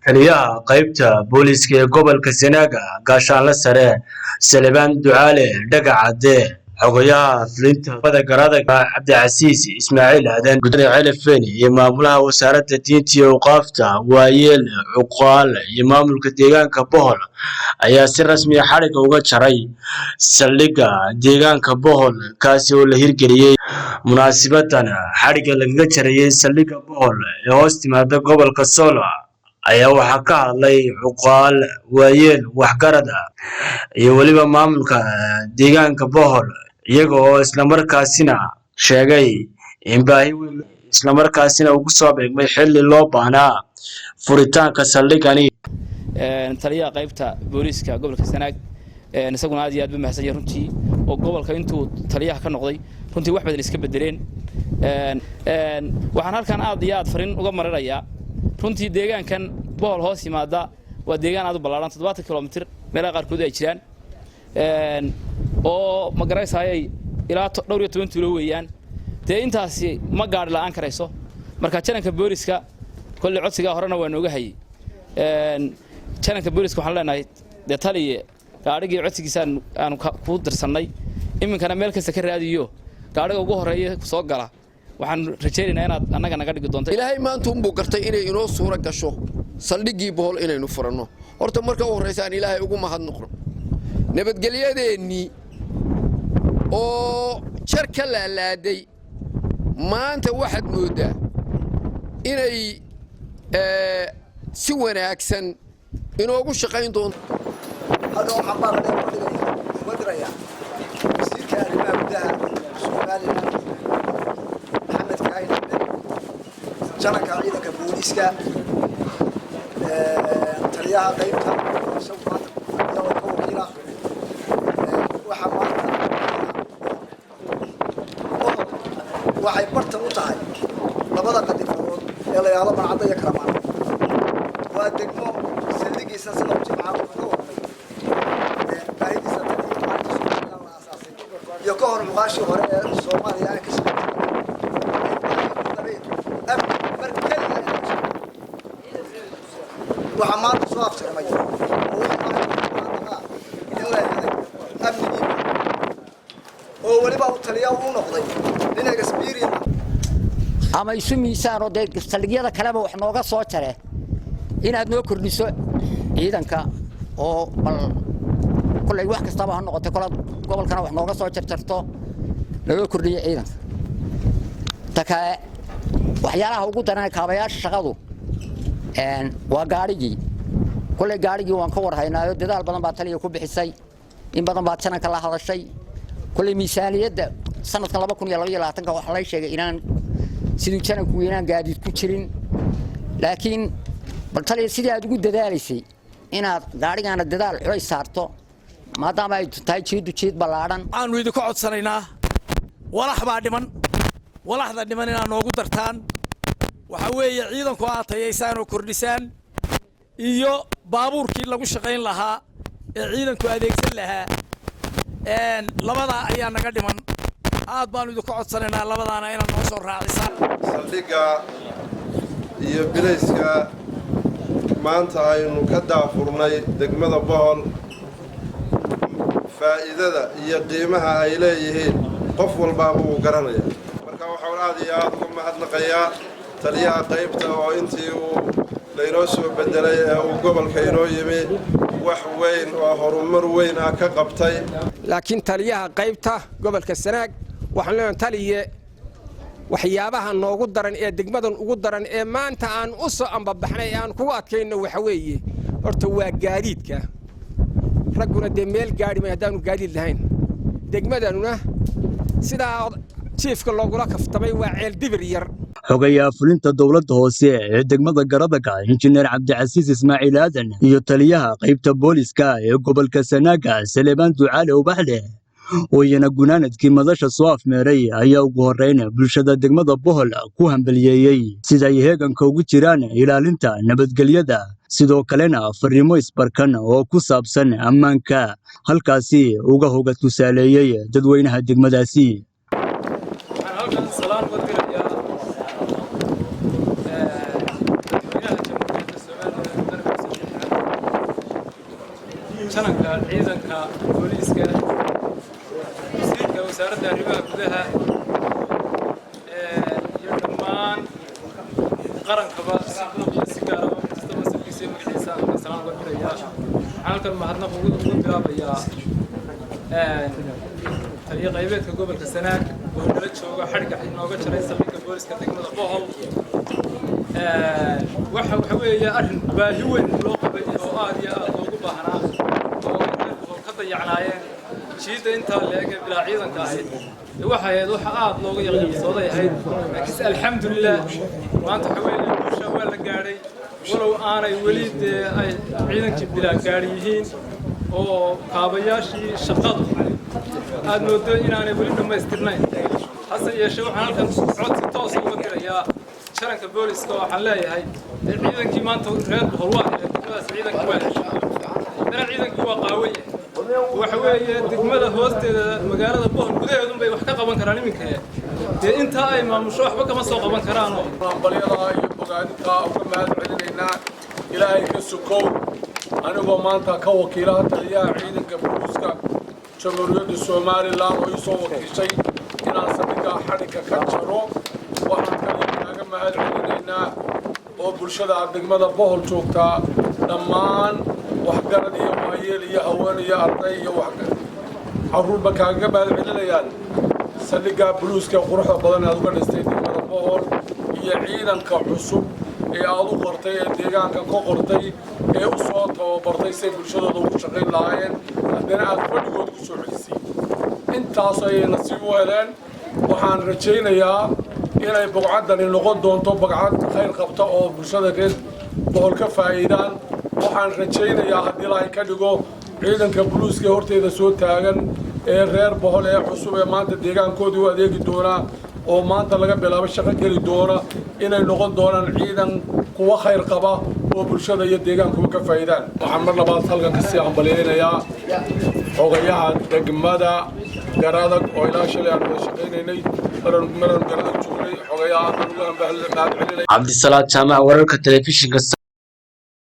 taliyaha qaybta booliiska ee gobolka Sanaaga gaashaanle sare Salebaan Ducaale Dhagacade xogayaha fulinta garada Cabdicasiis Ismaaciil Aadan gudoomiye Celifeen iyo maamulaha wasaaradda diinta iyo awqaafta waayeel cuqaal iyo maamulka deegaanka Bohol ayaa si rasmi ah xariga uga jaray saldhigga deegaanka Bohol kaasi oo la hirgeliyay munaasabaddan xariga lagaga jaray saldhigga Bohol ee hoos timaada gobolka Solo ayaa waxa ka hadlay cuqaal waayeel waxgarad iyo waliba maamulka deegaanka Bohol iyaga oo isla markaasina sheegay in baahi weyn isla markaasina ugu soo beegmay xilli loo baahnaa furitaanka saldhiggani taliyaha qaybta booliiska gobolka Sanaag isaguna aad iyo aad u mahadsan yahay runtii oo gobolka intuu taliyaha ka noqday runtii wax badan iska bedeleen waxaan halkan aad iyo aad farin uga marinayaa runtii deegaankan Bohol hoos yimaada waa deegaan aad u ballaaran 70 kilomitir meelaha qaarkood ay jiraan oo ma garaysayay ilaa dhowr iyo 20 tuulo weeyaan de intaasi ma gaar la'aan karayso marka jananka booliska kulli codsiga horena waa nooga hayay jananka booliska waxaan leenahay de taliye gaarigii codsigiisa aan ku dirsanay iminkana meel kasta ka raadiyo gaariga ugu horeeya soo gala waxaan rajaynaynaa inaad annaga naga dhigi doonto ilaahay maanta uu gartay inay inoo suura gasho saldhiggii Bohol inaynu furanno horta marka uu horeysaan ilaahay ugu mahadnaqno nabadgelyadeennii oo jar ka laalaaday maanta waxaad moodaa inay si wanaagsan inoogu shaqayn doonto هذا هو حبار ودريا يصير كلمة بدها سؤالي محمد كاين جنك عيدة كبوليسكا ترياها قيمتها سوف يوم كوكيلا وحمار وحي برتا وطاي لبدا قديفون يلا يا الله من عطيه كرمان وادقمو سلدقي سلسله جمعه يكون مغاشي هراء الصومالي يعني كسر وحماد صواف سرمي هو ولي بقى التليا ونقضي لنا كسبيري أما يسمي سارو ده سلقيا ده كلامه وإحنا وقا صوتره هنا أدنو كرديسو إذا كا أو كل واحد كستابه هالنقطة كلها قبل كنا وإحنا وقا صوترتو لو كردية إذا تكا وحيالها وجود أنا كابياش شغلو إن وقارجي كل قارجي وانكور هنا ده البدن باتلي يكون بحسي إن بدن باتشنا كلا هذا الشيء كل ميزانية ده سنة كلا بكون يلا تنكا وحلاي شيء إنان سيدو كنا كوينان قاعد يتكشرين لكن بطلي سيدي أدقول دداليسي إن قارجي أنا ددال عايز صارتو ما دام أي تشيد بلارن أنا ويدو كعد سنينا ولا حبا دمن ولا حدا دمن إن نوجود درتان وحوي عيدا كواتي يسان وكردستان إيو بابور كي لقوا شقين لها عيدا كواديكسن لها إن لبضع أيام نقدمن عاد بانو ويدو كعد سنينا لبضع أنا إن نوصل راعيسان saldhigga iyo bilayska maanta aynu ka daafurnay degmada Bohol faa'iidada iyo qiimaha ay leeyihiin qof walba uu garanaya marka waxaan aad iyo aad ugu mahadnaqayaa taliyaha qaybta oo intii uu leeynoo soo bedelay ee uu gobolka inoo yimi wax weyn oo horumar weyn ah ka qabtay laakiin taliyaha qaybta gobolka Sanaag waxaan leeyahay taliye waxyaabaha noogu daran ee degmadan ugu daran ee maanta aan u soo ambabaxnay aan ku adkayno waxa weeye horta waa gaadiidka raguna de meel gaari ma hadaan gaadiid lahayn degmadanuna sida chiefka loogu kaftamay waa ceel dibir yar xogayaha fulinta dowladda hoose ee degmada Garadaga injineer Cabdicasiis Ismaaciil Aadan iyo taliyaha qaybta booliiska ee gobolka Sanaaga Salebaan Ducaale Ubaxle oo iyana gunaanadkii madasha soo afmeeray ayaa ugu horeyn bulshada degmada Bohol ku hambaliyeeyay sida ay heeganka ugu jiraan ilaalinta nabadgelyada sidoo kalena fariimo isbarkan oo ku saabsan ammaanka halkaasi uga hoga tusaaleeyay dadweynaha degmadaasi jananka ciidanka booliiska wasiirka wasaaradda arrimaha gudaha iyo dhammaan qarankaba si gaara kasta mas'uulkiisa magaciisa salaam uga diraya halkan mahadnaq ugu bilaabayaa taliye qaybeedka gobolka Sanaag oo nala jooga xadhiga inooga jaray saldhigga booliiska degmada Bohol waxa weeye arrin baahi weyn loo qabay oo aad iyo aad loogu baahnaa oo ka dayacnaayeen jiida inta leeg bilaa ciidanka ahayd waxa aad looga yaqaanay ahayd laakiin alxamdulillah maanta waxa weeye bulshada waa la gaaray walow aanay weli ay ciidankii bilaa gaari yihiin oo kaabayaashii shaqadu aad moodo inaanay weli dhammaystirnayn hase yeeshee waxaan halkan codsi toos uga dirayaa jaranka booliiska waxaan leeyahay ciidankii maanta reer Bohol waa degmadaas ciidankii waa ciidankii waa qaaway waxa weeye degmada hoosteeda magaalada Bohol gudaheedu bay wax ka qaban karaan iminka inta ay maamusho waxba kama soo qaban karaan oo balyada iyo bogaadinta uga mahad celinayna ilaahay ka sukow anigoo maanta ka wakiilaha taliyaha ciidanka booliiska jamhuuriyadda Soomaaliland oo soo wakiishay inaan saldhigga xadhiga ka jaro waxaan kaliya mahad celinaynaa oo bulshada degmada Bohol joogta dhammaan waxgarad iyo waayeel iyo haween iyo arday iyo caruurba kaaga mahad celinayaan saldhigga booliiska quruxda badan ee aad uga dhistay degmada Bohol iyo ciidanka cusub ee aad u qortay ee deegaanka ka qortay ee u soo tababartay si bulshadooda ugu shaqayn lahaayeen haddana aad fadhigood ku soo celisay intaas ay nasiib u heleen waxaan rajaynayaa inay bogcaddani noqon doonto bogcad khayr qabta oo bulshada reer Bohol ka faa'iidaan waxaan rajaynayaa haddii la ka dhigo ciidanka booliiska horteeda soo taagan ee reer Bohol ee cusub ee maanta deegaankoodii u adeegi doona oo maanta laga bilaabo shaqo geli doona inay noqon doonaan ciidan kuwa khayr qaba oo bulshada iyo deegaankuba ka faa'iidaan waxaan mar labaad halkan ka sii ambaleynayaa xogayaha degmada garadag oo ilaa shalay aan wada shaqaynaynay maran garadag joognay xogayaha aan ugu mahad celinay Cabdisalaam Jaamac wararka telefishinka